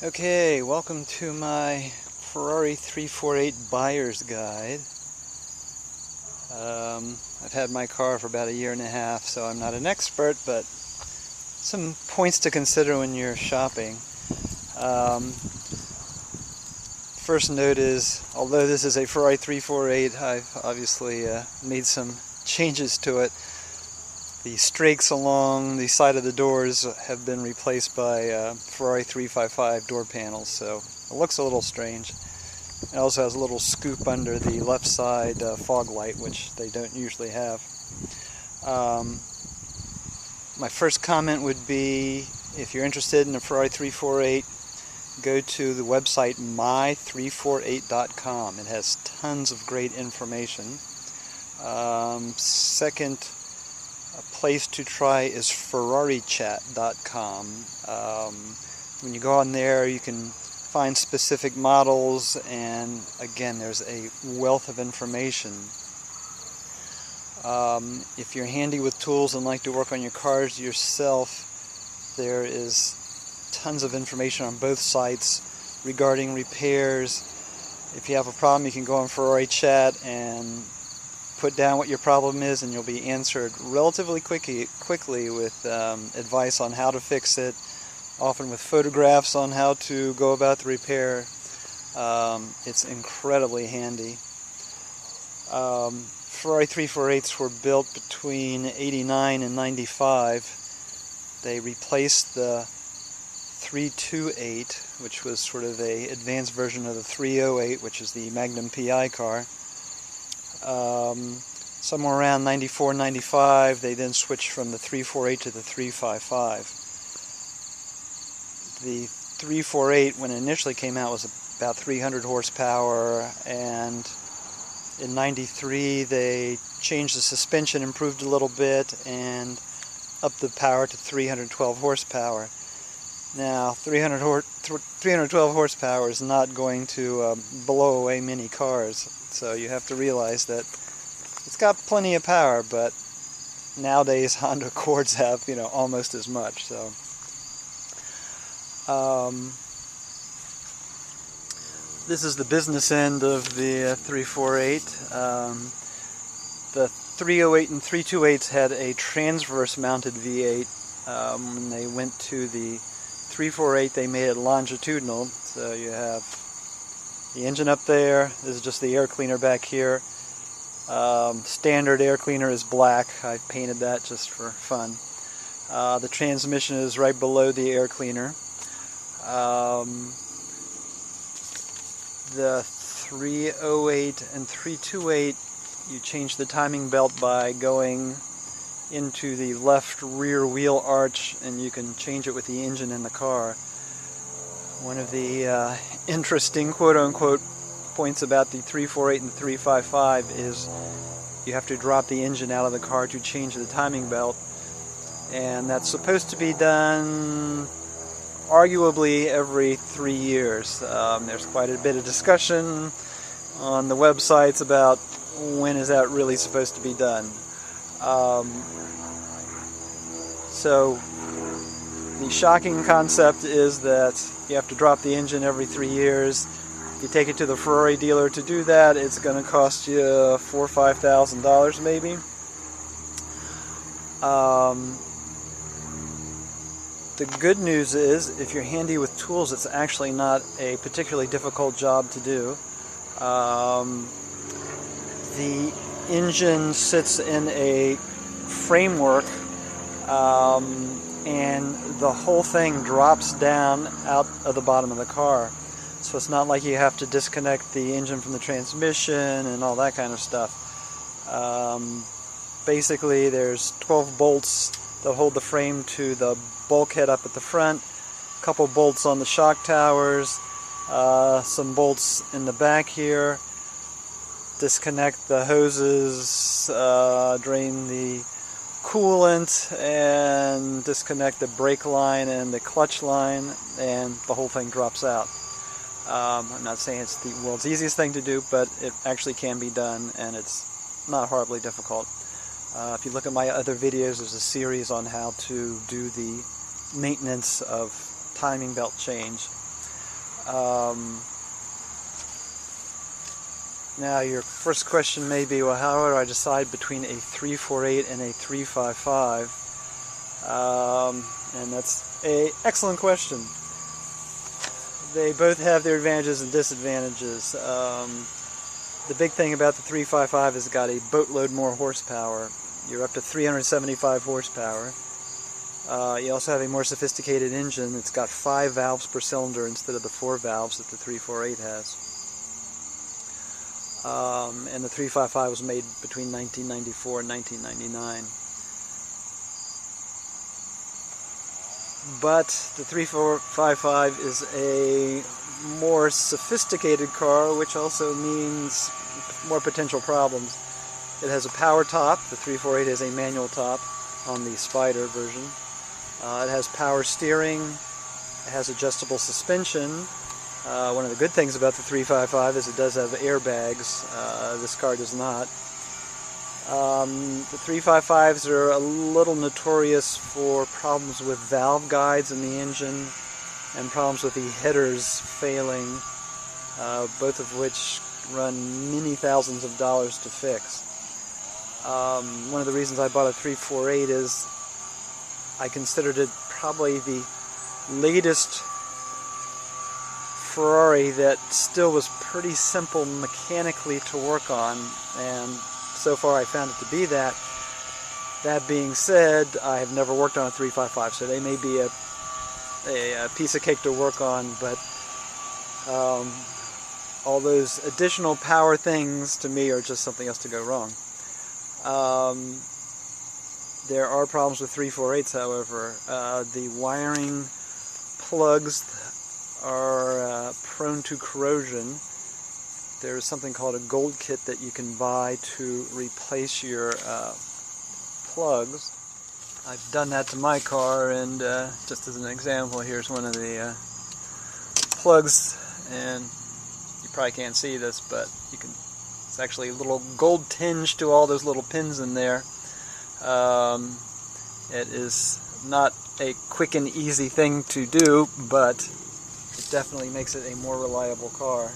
Okay, welcome to my Ferrari 348 buyer's guide. I've had my car for about a year and a half, so I'm not an expert, but some points to consider when you're shopping. First note is, although this is a Ferrari 348, I've obviously made some changes to it. The strakes along the side of the doors have been replaced by Ferrari 355 door panels, so it looks a little strange. It also has a little scoop under the left side fog light, which they don't usually have. My first comment would be, if you're interested in a Ferrari 348, go to the website my348.com. It has tons of great information. Second place to try is ferrarichat.com. When you go on there, you can find specific models, and again, there's a wealth of information. If you're handy with tools and like to work on your cars yourself, there is tons of information on both sites regarding repairs. If you have a problem, you can go on Ferrari Chat and put down what your problem is, and you'll be answered relatively quickly with advice on how to fix it, often with photographs on how to go about the repair. It's incredibly handy. Ferrari 348s were built between 89 and 95. They replaced the 328, which was sort of an advanced version of the 308, which is the Magnum PI car. Somewhere around 94, 95, they then switched from the 348 to the 355. The 348, when it initially came out, was about 300 horsepower, and in 93 they changed the suspension, improved a little bit, and upped the power to 312 horsepower. Now, 312 horsepower is not going to blow away many cars, so you have to realize that it's got plenty of power, but nowadays Honda Accords have, almost as much. So, this is the business end of the 348. The 308 and 328s had a transverse mounted V8. When they went to the 348, they made it longitudinal, so you have the engine up there. This is just the air cleaner back here. Standard air cleaner is black. I painted that just for fun. The transmission is right below the air cleaner. The 308 and 328, you change the timing belt by going into the left rear wheel arch, and you can change it with the engine in the car. One of the interesting quote-unquote points about the 348 and the 355 is you have to drop the engine out of the car to change the timing belt, and that's supposed to be done arguably every 3 years. There's quite a bit of discussion on the websites about when is that really supposed to be done. So the shocking concept is that you have to drop the engine every 3 years. If you take it to the Ferrari dealer to do that, it's going to cost you $4,000 or $5,000 maybe. The good news is, if you're handy with tools, it's actually not a particularly difficult job to do. The engine sits in a framework, and the whole thing drops down out of the bottom of the car. So it's not like you have to disconnect the engine from the transmission and all that kind of stuff. Basically, there's 12 bolts that hold the frame to the bulkhead up at the front, a couple bolts on the shock towers, some bolts in the back here. Disconnect the hoses, drain the coolant, and disconnect the brake line and the clutch line, and the whole thing drops out. I'm not saying it's the world's easiest thing to do, but it actually can be done, and it's not horribly difficult. If you look at my other videos, there's a series on how to do the maintenance of timing belt change. Now your first question may be, well, how do I decide between a 348 and a 355? And that's an excellent question. They both have their advantages and disadvantages. The big thing about the 355 is it's got a boatload more horsepower. You're up to 375 horsepower. You also have a more sophisticated engine. It's got 5 valves per cylinder instead of the 4 valves that the 348 has. And the 355 was made between 1994 and 1999. But the 355 is a more sophisticated car, which also means more potential problems. It has a power top. The 348 has a manual top on the Spider version. It has power steering. It has adjustable suspension. One of the good things about the 355 is it does have airbags. This car does not. The 355s are a little notorious for problems with valve guides in the engine and problems with the headers failing, both of which run many thousands of dollars to fix. One of the reasons I bought a 348 is I considered it probably the latest Ferrari that still was pretty simple mechanically to work on, and so far I found it to be that. That being said, I have never worked on a 355, so they may be a piece of cake to work on, but all those additional power things to me are just something else to go wrong. There are problems with 348s, however. The wiring plugs are prone to corrosion. There's something called a gold kit that you can buy to replace your plugs. I've done that to my car, and just as an example, here's one of the plugs, and you probably can't see this, but you can. It's actually a little gold tinge to all those little pins in there. It is not a quick and easy thing to do, but it definitely makes it a more reliable car.